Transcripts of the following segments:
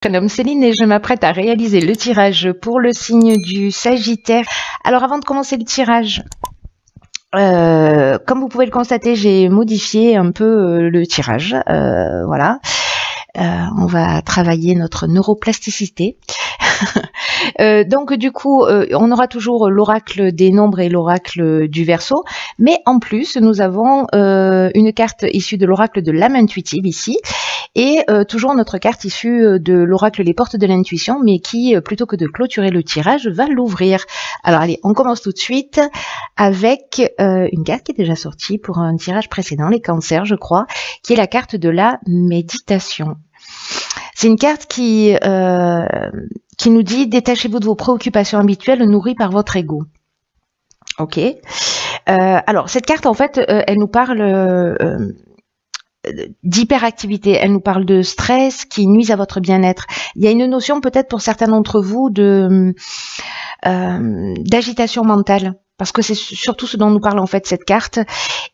Prénom Céline et je m'apprête à réaliser le tirage pour le signe du Sagittaire. Alors avant de commencer le tirage, comme vous pouvez le constater, j'ai modifié un peu le tirage. Voilà. On va travailler notre neuroplasticité. Donc du coup, on aura toujours l'oracle des nombres et l'oracle du Verseau, mais en plus, nous avons une carte issue de l'oracle de l'âme intuitive ici, et toujours notre carte issue de l'oracle les portes de l'intuition, mais qui, plutôt que de clôturer le tirage, va l'ouvrir. Alors allez, on commence tout de suite avec une carte qui est déjà sortie pour un tirage précédent, les cancers, je crois, qui est la carte de la méditation. C'est une carte qui nous dit « Détachez-vous de vos préoccupations habituelles nourries par votre ego ». Ok. Alors, cette carte, en fait, elle nous parle d'hyperactivité, elle nous parle de stress qui nuise à votre bien-être. Il y a une notion, peut-être pour certains d'entre vous, d'agitation mentale. Parce que c'est surtout ce dont nous parle en fait cette carte.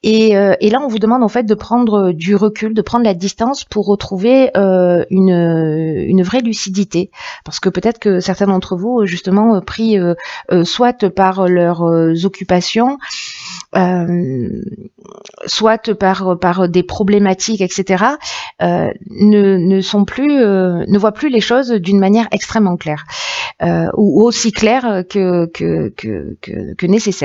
Et là, on vous demande en fait de prendre du recul, de prendre la distance pour retrouver une vraie lucidité. Parce que peut-être que certains d'entre vous, justement, pris soit par leurs occupations, soit par des problématiques, etc., ne voient plus les choses d'une manière extrêmement claire, ou aussi claire que nécessaire.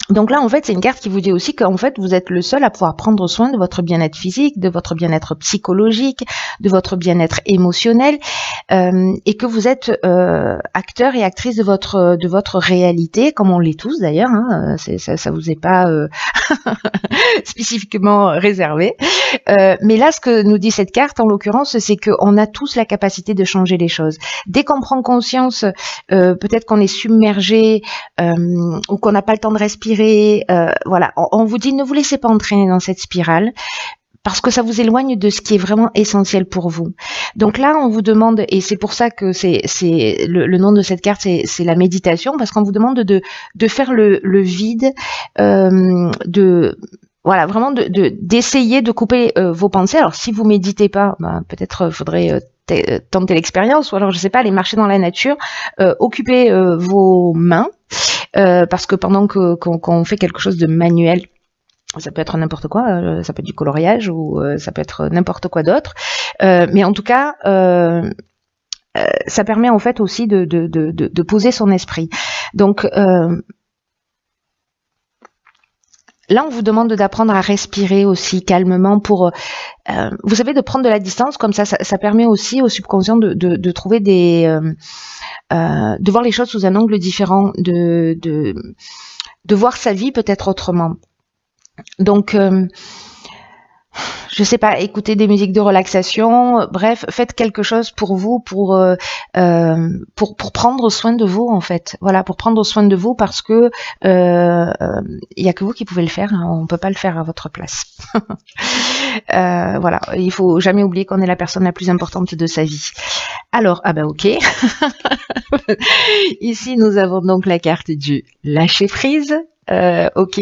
Donc là, en fait, c'est une carte qui vous dit aussi qu'en fait, vous êtes le seul à pouvoir prendre soin de votre bien-être physique, de votre bien-être psychologique, de votre bien-être émotionnel, et que vous êtes acteur et actrice de votre réalité, comme on l'est tous d'ailleurs. Hein, ça vous est pas spécifiquement réservé. Mais là, ce que nous dit cette carte, en l'occurrence, c'est qu'on a tous la capacité de changer les choses. Dès qu'on prend conscience, peut-être qu'on est submergé ou qu'on n'a pas le temps de respirer, voilà, on vous dit ne vous laissez pas entraîner dans cette spirale parce que ça vous éloigne de ce qui est vraiment essentiel pour vous. Donc là, on vous demande, et c'est pour ça que c'est le nom de cette carte, c'est la méditation, parce qu'on vous demande de faire le vide, voilà, vraiment d'essayer de couper vos pensées. Alors si vous méditez pas, peut-être faudrait tenter l'expérience, ou alors je sais pas, aller marcher dans la nature, occuper vos mains, parce que pendant qu'on fait quelque chose de manuel, ça peut être n'importe quoi, ça peut être du coloriage ou ça peut être n'importe quoi d'autre, mais en tout cas ça permet en fait aussi de poser son esprit. Donc là, on vous demande d'apprendre à respirer aussi calmement pour, vous savez, de prendre de la distance, comme ça permet aussi au subconscient de trouver de voir les choses sous un angle différent, de voir sa vie peut-être autrement. Donc, je sais pas, écoutez des musiques de relaxation, bref, faites quelque chose pour vous, pour prendre soin de vous en fait. Voilà, pour prendre soin de vous parce que y a que vous qui pouvez le faire, hein, on peut pas le faire à votre place. Voilà, il faut jamais oublier qu'on est la personne la plus importante de sa vie. Alors, ok. Ici, nous avons donc la carte du lâcher prise. Ok.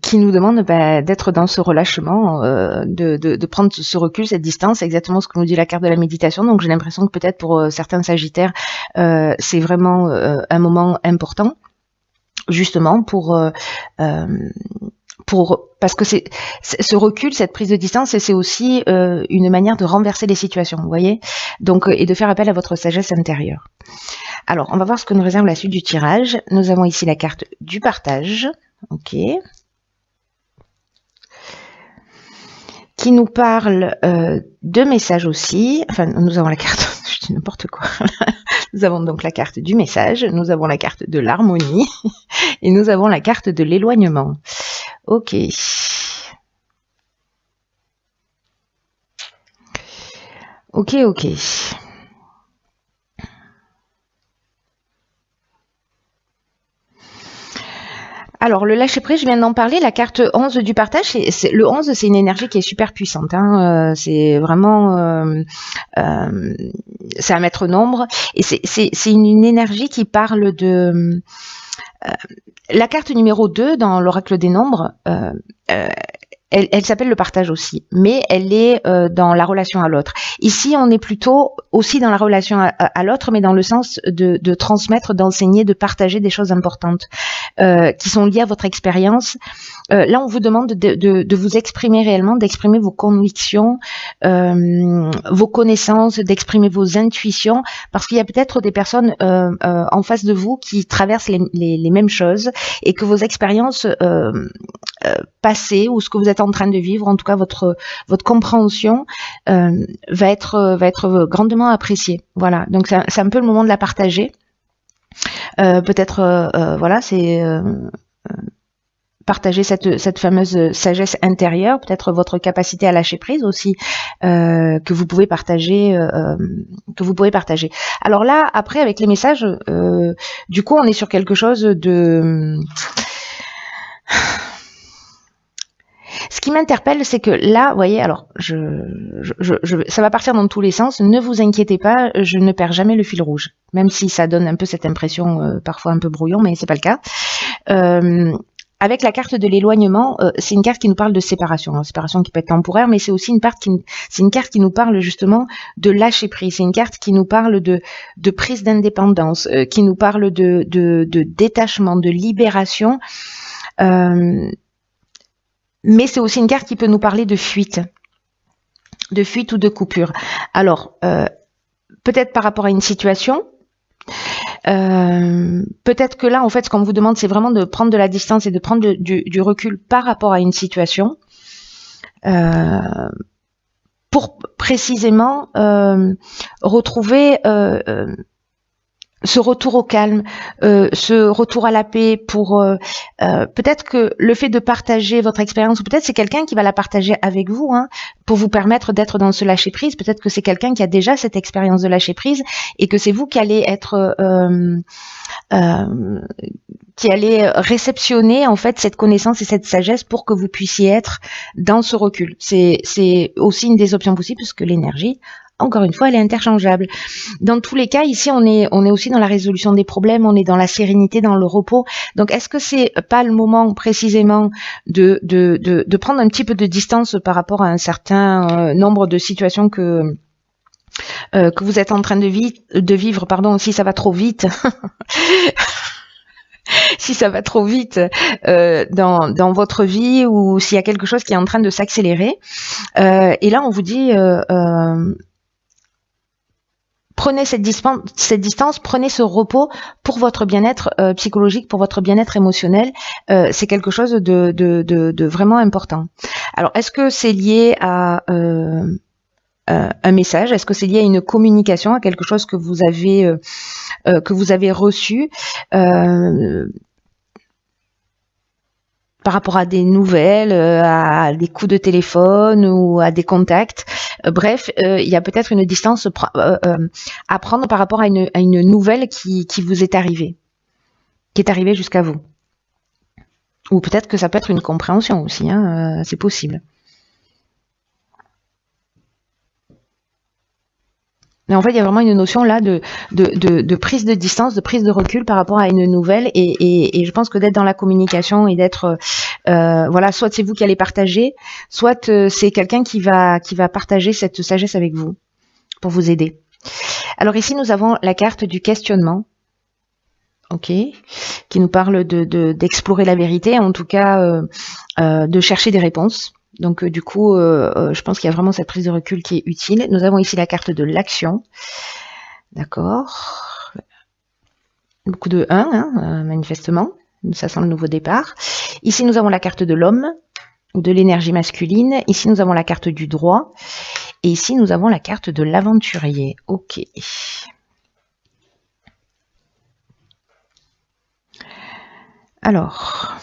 Qui nous demande d'être dans ce relâchement, de prendre ce recul, cette distance, c'est exactement ce que nous dit la carte de la méditation. Donc j'ai l'impression que peut-être pour certains Sagittaires, c'est vraiment un moment important, justement parce que c'est ce recul, cette prise de distance, et c'est aussi une manière de renverser les situations, vous voyez, donc et de faire appel à votre sagesse intérieure. Alors, on va voir ce que nous réserve la suite du tirage. Nous avons ici la carte du partage, ok, qui nous parle de messages aussi. Enfin, nous avons la carte, je dis n'importe quoi. Nous avons donc la carte du message, nous avons la carte de l'harmonie et nous avons la carte de l'éloignement. Ok. Ok. Alors, le lâcher-prise, je viens d'en parler, la carte 11 du partage, le 11, c'est une énergie qui est super puissante. Hein, c'est vraiment... c'est un maître nombre. Et c'est une énergie qui parle de... la carte numéro 2 dans l'oracle des nombres, elle s'appelle le partage aussi, mais elle est dans la relation à l'autre. Ici, on est plutôt aussi dans la relation à l'autre, mais dans le sens de transmettre, d'enseigner, de partager des choses importantes qui sont liées à votre expérience. Là, on vous demande de vous exprimer réellement, d'exprimer vos convictions, vos connaissances, d'exprimer vos intuitions, parce qu'il y a peut-être des personnes en face de vous qui traversent les mêmes choses et que vos expériences passées ou ce que vous êtes en train de vivre, en tout cas votre compréhension va être grandement appréciée. Voilà, donc c'est un peu le moment de la partager. Peut-être voilà, c'est partager cette fameuse sagesse intérieure, peut-être votre capacité à lâcher prise aussi, que vous pouvez partager. Alors là, après, avec les messages, du coup, on est sur quelque chose de... Ce qui m'interpelle, c'est que là, vous voyez, alors, ça va partir dans tous les sens. Ne vous inquiétez pas, je ne perds jamais le fil rouge, même si ça donne un peu cette impression, parfois un peu brouillon, mais c'est pas le cas. Avec la carte de l'éloignement, c'est une carte qui nous parle de séparation. Alors, séparation qui peut être temporaire, mais c'est aussi une carte qui nous parle justement de lâcher prise. C'est une carte qui nous parle de prise d'indépendance, qui nous parle de détachement, de libération. Mais c'est aussi une carte qui peut nous parler de fuite ou de coupure. Alors, peut-être par rapport à une situation. Peut-être que là, en fait, ce qu'on vous demande, c'est vraiment de prendre de la distance et de prendre du recul par rapport à une situation pour précisément retrouver ce retour au calme, ce retour à la paix, pour peut-être que le fait de partager votre expérience, ou peut-être c'est quelqu'un qui va la partager avec vous, hein, pour vous permettre d'être dans ce lâcher prise. Peut-être que c'est quelqu'un qui a déjà cette expérience de lâcher prise et que c'est vous qui allez être qui allez réceptionner en fait cette connaissance et cette sagesse pour que vous puissiez être dans ce recul. C'est aussi une des options possibles, puisque l'énergie, encore une fois, elle est interchangeable. Dans tous les cas, ici, on est aussi dans la résolution des problèmes, on est dans la sérénité, dans le repos. Donc, est-ce que c'est pas le moment précisément de prendre un petit peu de distance par rapport à un certain nombre de situations que vous êtes en train de vivre, pardon, si ça va trop vite. Si ça va trop vite dans votre vie, ou s'il y a quelque chose qui est en train de s'accélérer. Et là, on vous dit... prenez cette distance, prenez ce repos pour votre bien-être psychologique, pour votre bien-être émotionnel. C'est quelque chose de vraiment important. Alors, est-ce que c'est lié à un message? Est-ce que c'est lié à une communication, à quelque chose que vous avez reçu par rapport à des nouvelles, à des coups de téléphone ou à des contacts? Bref, il y a peut-être une distance à prendre par rapport à une nouvelle qui vous est arrivée, qui est arrivée jusqu'à vous. Ou peut-être que ça peut être une compréhension aussi, hein, c'est possible. Mais en fait, il y a vraiment une notion là de prise de distance, de prise de recul par rapport à une nouvelle, et je pense que d'être dans la communication et d'être voilà, soit c'est vous qui allez partager, soit c'est quelqu'un qui va partager cette sagesse avec vous pour vous aider. Alors ici, nous avons la carte du questionnement, ok, qui nous parle d'explorer la vérité, en tout cas de chercher des réponses. Donc du coup, je pense qu'il y a vraiment cette prise de recul qui est utile. Nous avons ici la carte de l'action. D'accord. Beaucoup de 1, hein, manifestement. Ça sent le nouveau départ. Ici, nous avons la carte de l'homme, ou de l'énergie masculine. Ici, nous avons la carte du droit. Et ici, nous avons la carte de l'aventurier. Ok. Alors...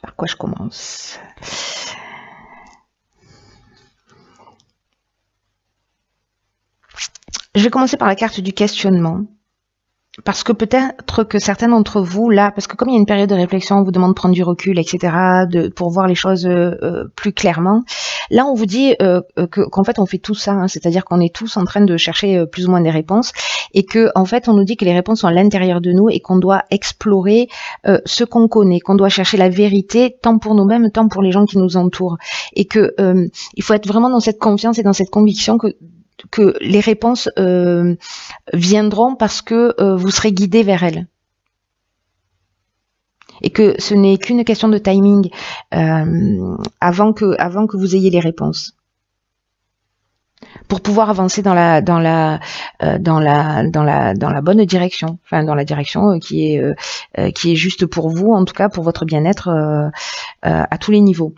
par quoi je commence? Je vais commencer par la carte du questionnement. parce que peut-être que certains d'entre vous, là, parce que comme il y a une période de réflexion, on vous demande de prendre du recul, etc., pour voir les choses plus clairement, là, on vous dit qu'en fait, on fait tout ça, hein, c'est-à-dire qu'on est tous en train de chercher plus ou moins des réponses, et que en fait, on nous dit que les réponses sont à l'intérieur de nous et qu'on doit explorer ce qu'on connaît, qu'on doit chercher la vérité, tant pour nous-mêmes, tant pour les gens qui nous entourent, et que il faut être vraiment dans cette confiance et dans cette conviction que les réponses viendront parce que vous serez guidé vers elles. Et que ce n'est qu'une question de timing avant que vous ayez les réponses. Pour pouvoir avancer dans la bonne direction, enfin dans la direction qui est juste pour vous, en tout cas pour votre bien-être à tous les niveaux.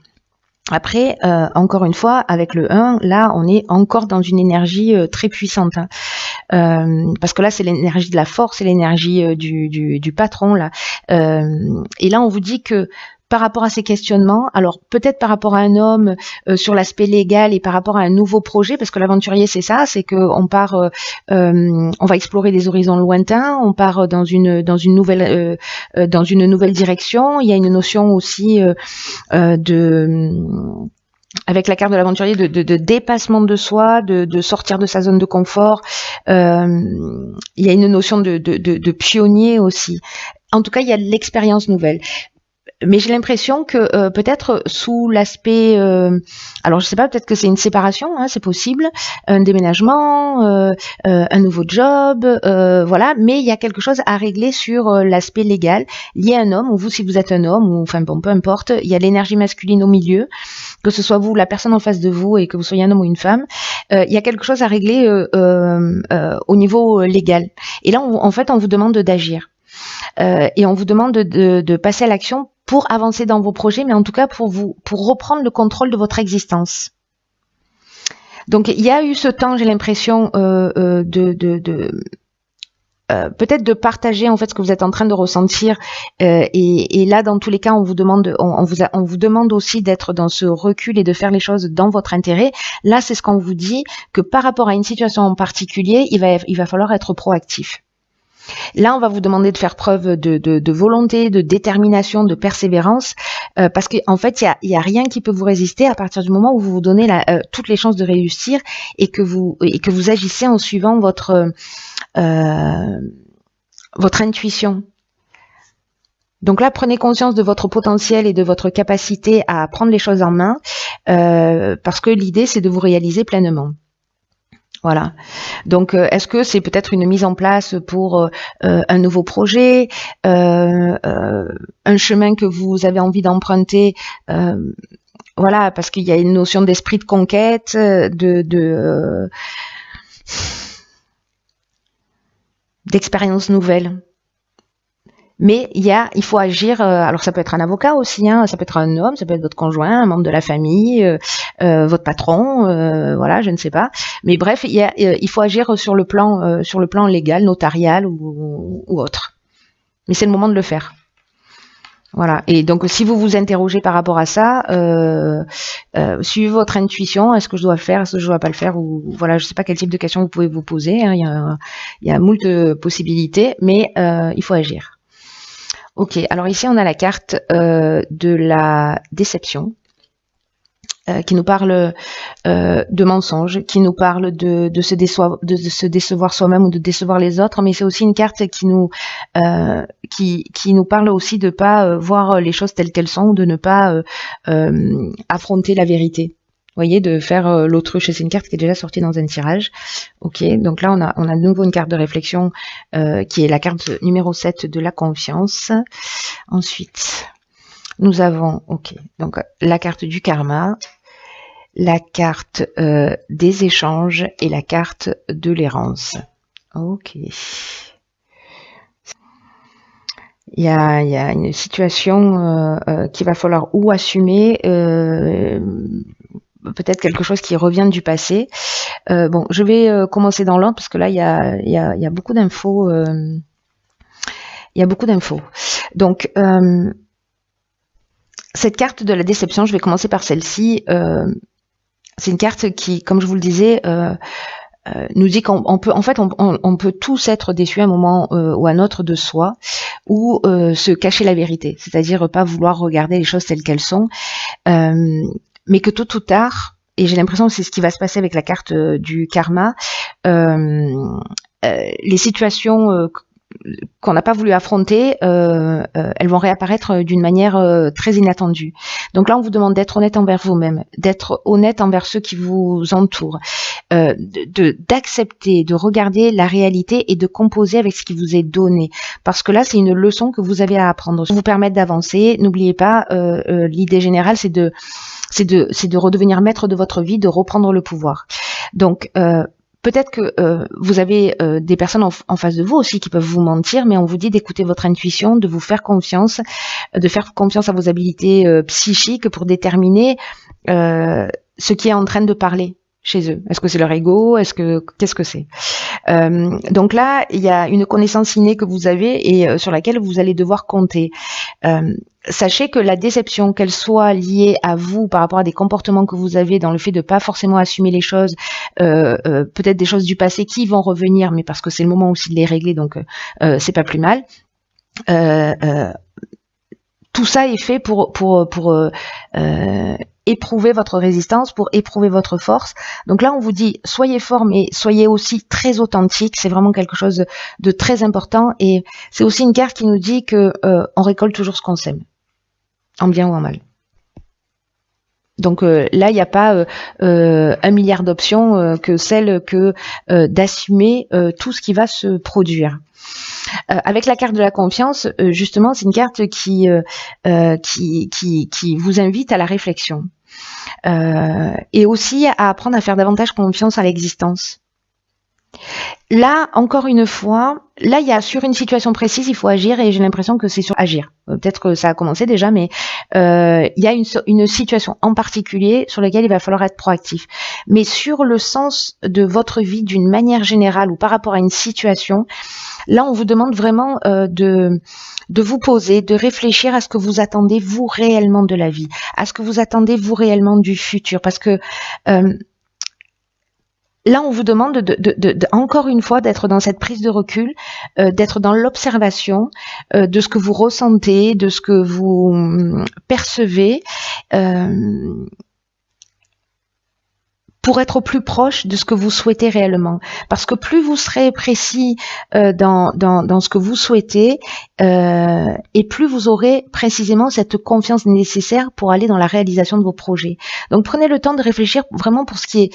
Après, encore une fois, avec le 1, là, on est encore dans une énergie très puissante. Hein. Parce que là, c'est l'énergie de la force, c'est l'énergie du patron. Là. Et là, on vous dit que par rapport à ces questionnements, alors peut-être par rapport à un homme sur l'aspect légal et par rapport à un nouveau projet, parce que l'aventurier c'est ça, c'est que on part, on va explorer des horizons lointains, on part dans une nouvelle direction. Il y a une notion aussi avec la carte de l'aventurier de dépassement de soi, de sortir de sa zone de confort. Il y a une notion de pionnier aussi. En tout cas, il y a de l'expérience nouvelle. Mais j'ai l'impression que peut-être sous l'aspect, alors je sais pas, peut-être que c'est une séparation, hein, c'est possible, un déménagement, un nouveau job, voilà. Mais il y a quelque chose à régler sur l'aspect légal lié à un homme, ou vous si vous êtes un homme, ou enfin bon, peu importe. Il y a l'énergie masculine au milieu, que ce soit vous, la personne en face de vous, et que vous soyez un homme ou une femme. Il y a quelque chose à régler au niveau légal. Et là, en fait, on vous demande d'agir. Et on vous demande de passer à l'action pour avancer dans vos projets, mais en tout cas pour reprendre le contrôle de votre existence. Donc il y a eu ce temps, j'ai l'impression, peut-être de partager en fait ce que vous êtes en train de ressentir, et là dans tous les cas on vous demande aussi d'être dans ce recul et de faire les choses dans votre intérêt. Là c'est ce qu'on vous dit, que par rapport à une situation en particulier, il va falloir être proactif. Là, on va vous demander de faire preuve de volonté, de détermination, de persévérance, parce qu'en fait, il y a rien qui peut vous résister à partir du moment où vous vous donnez toutes les chances de réussir et que vous agissez en suivant votre intuition. Donc là, prenez conscience de votre potentiel et de votre capacité à prendre les choses en main, parce que l'idée, c'est de vous réaliser pleinement. Voilà. Donc, est-ce que c'est peut-être une mise en place pour un nouveau projet, un chemin que vous avez envie d'emprunter, voilà, parce qu'il y a une notion d'esprit de conquête, d'expérience nouvelle. Mais il faut agir. Alors ça peut être un avocat aussi, hein, ça peut être un homme, ça peut être votre conjoint, un membre de la famille, votre patron, voilà, je ne sais pas. Mais bref, il faut agir sur le plan légal, notarial ou autre. Mais c'est le moment de le faire. Voilà. Et donc si vous vous interrogez par rapport à ça, suivez votre intuition. Est-ce que je dois le faire, est-ce que je dois pas le faire, ou voilà, je sais pas quel type de questions vous pouvez vous poser. Hein, il y a moult possibilités, mais il faut agir. Ok, alors ici on a la carte de la déception qui nous parle de mensonges, qui nous parle de se décevoir soi-même ou de décevoir les autres, mais c'est aussi une carte qui nous parle aussi de pas voir les choses telles qu'elles sont, ou de ne pas affronter la vérité. Vous voyez, de faire l'autruche. C'est une carte qui est déjà sortie dans un tirage. Ok, donc là on a de nouveau une carte de réflexion qui est la carte numéro 7 de la confiance. Ensuite, nous avons donc la carte du karma, la carte des échanges et la carte de l'errance. Ok. Il y a une situation qu'il va falloir ou assumer, peut-être quelque chose qui revient du passé. Bon, je vais commencer dans l'ordre parce que là il y a beaucoup d'infos. Il y a beaucoup d'infos. Donc cette carte de la déception, je vais commencer par celle-ci. C'est une carte qui, comme je vous le disais, nous dit qu'on peut, en fait, on peut tous être déçus à un moment ou à un autre de soi, ou se cacher la vérité, c'est-à-dire pas vouloir regarder les choses telles qu'elles sont, mais que tôt ou tard, et j'ai l'impression que c'est ce qui va se passer avec la carte du karma, les situations qu'on n'a pas voulu affronter, elles vont réapparaître d'une manière très inattendue. Donc là, on vous demande d'être honnête envers vous-même, d'être honnête envers ceux qui vous entourent, d'accepter, de regarder la réalité et de composer avec ce qui vous est donné. Parce que là, c'est une leçon que vous avez à apprendre. Pour vous permettre d'avancer, n'oubliez pas, l'idée générale, c'est de redevenir maître de votre vie, de reprendre le pouvoir. Donc, peut-être que vous avez des personnes en face de vous aussi qui peuvent vous mentir, mais on vous dit d'écouter votre intuition, de vous faire confiance, de faire confiance à vos habiletés psychiques pour déterminer ce qui est en train de parler chez eux. Est-ce que c'est leur ego? Qu'est-ce que c'est? Donc là, il y a une connaissance innée que vous avez et sur laquelle vous allez devoir compter. Sachez que la déception, qu'elle soit liée à vous par rapport à des comportements que vous avez dans le fait de pas forcément assumer les choses, peut-être des choses du passé qui vont revenir, mais parce que c'est le moment aussi de les régler, donc c'est pas plus mal. Tout ça est fait pour éprouver votre résistance, pour éprouver votre force. Donc là, on vous dit, soyez fort, mais soyez aussi très authentique. C'est vraiment quelque chose de très important. Et c'est aussi une carte qui nous dit que on récolte toujours ce qu'on sème, en bien ou en mal. Donc là, il n'y a pas 1 milliard d'options que celle que d'assumer tout ce qui va se produire. Avec la carte de la confiance, justement, c'est une carte qui vous invite à la réflexion et aussi à apprendre à faire davantage confiance à l'existence. Là, encore une fois, là, il y a sur une situation précise, il faut agir et j'ai l'impression que c'est sur agir. Peut-être que ça a commencé déjà, mais il y a une situation en particulier sur laquelle il va falloir être proactif. Mais sur le sens de votre vie d'une manière générale ou par rapport à une situation, là, on vous demande vraiment de vous poser, de réfléchir à ce que vous attendez vous réellement de la vie, à ce que vous attendez vous réellement du futur, parce que là, on vous demande encore une fois d'être dans cette prise de recul, d'être dans l'observation de ce que vous ressentez, de ce que vous percevez, pour être au plus proche de ce que vous souhaitez réellement. Parce que plus vous serez précis dans ce que vous souhaitez, et plus vous aurez précisément cette confiance nécessaire pour aller dans la réalisation de vos projets. Donc prenez le temps de réfléchir vraiment pour ce qui est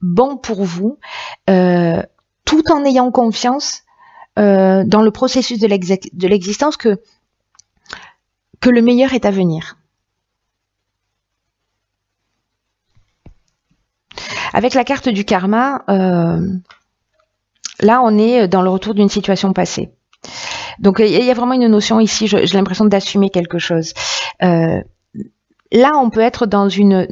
bon pour vous, tout en ayant confiance dans le processus de l'existence que le meilleur est à venir. Avec la carte du karma, là on est dans le retour d'une situation passée. Donc il y a vraiment une notion ici, j'ai l'impression d'assumer quelque chose. Là on peut être dans une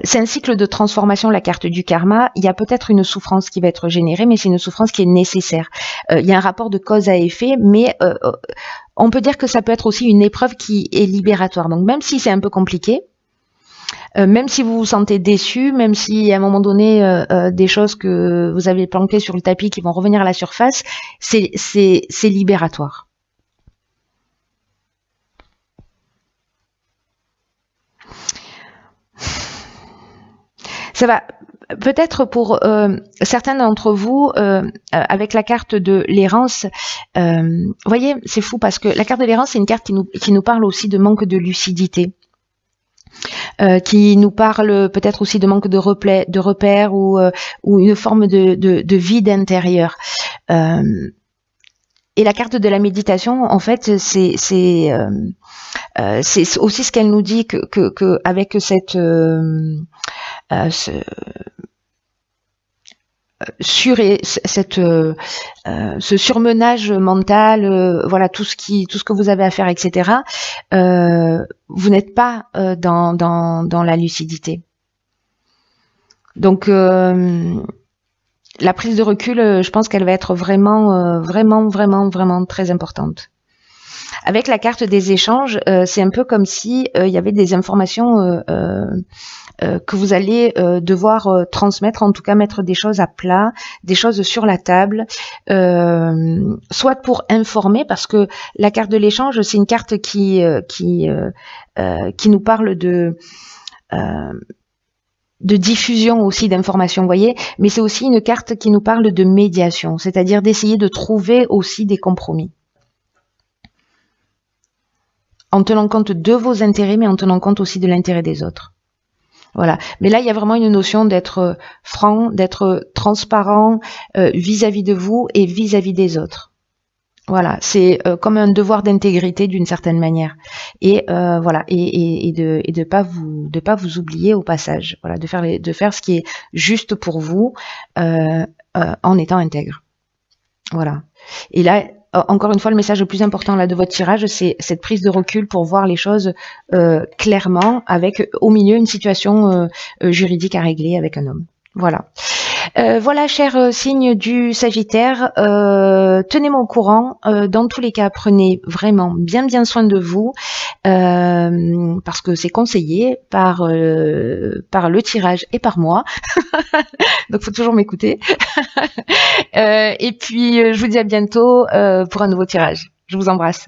c'est un cycle de transformation, la carte du karma. Il y a peut-être une souffrance qui va être générée, mais c'est une souffrance qui est nécessaire. Il y a un rapport de cause à effet, mais on peut dire que ça peut être aussi une épreuve qui est libératoire. Donc même si c'est un peu compliqué, même si vous vous sentez déçu, même si à un moment donné des choses que vous avez planquées sur le tapis qui vont revenir à la surface, c'est libératoire. Ça va peut-être pour certains d'entre vous, avec la carte de l'errance, vous voyez, c'est fou parce que la carte de l'errance, c'est une carte qui nous parle aussi de manque de lucidité. Qui nous parle peut-être aussi de manque de repères ou une forme de vide intérieur. Et la carte de la méditation, en fait, c'est aussi ce qu'elle nous dit que avec cette ce surmenage mental, voilà tout ce que vous avez à faire, etc. Vous n'êtes pas dans la lucidité. Donc la prise de recul, je pense qu'elle va être vraiment très importante. Avec la carte des échanges, c'est un peu comme si il y avait des informations que vous allez devoir transmettre, en tout cas mettre des choses à plat, des choses sur la table, soit pour informer, parce que la carte de l'échange, c'est une carte qui nous parle de diffusion aussi d'informations, vous voyez, mais c'est aussi une carte qui nous parle de médiation, c'est-à-dire d'essayer de trouver aussi des compromis. En tenant compte de vos intérêts, mais en tenant compte aussi de l'intérêt des autres. Voilà. Mais là, il y a vraiment une notion d'être franc, d'être transparent vis-à-vis de vous et vis-à-vis des autres. Voilà, c'est comme un devoir d'intégrité d'une certaine manière, et voilà, et de pas vous oublier au passage, voilà, de faire ce qui est juste pour vous en étant intègre, voilà. Et là, encore une fois, le message le plus important là de votre tirage, c'est cette prise de recul pour voir les choses clairement, avec au milieu une situation juridique à régler avec un homme, voilà. Voilà, cher signe du Sagittaire, tenez-moi au courant. Dans tous les cas, prenez vraiment bien soin de vous, parce que c'est conseillé par le tirage et par moi. Donc, faut toujours m'écouter. Et puis, je vous dis à bientôt pour un nouveau tirage. Je vous embrasse.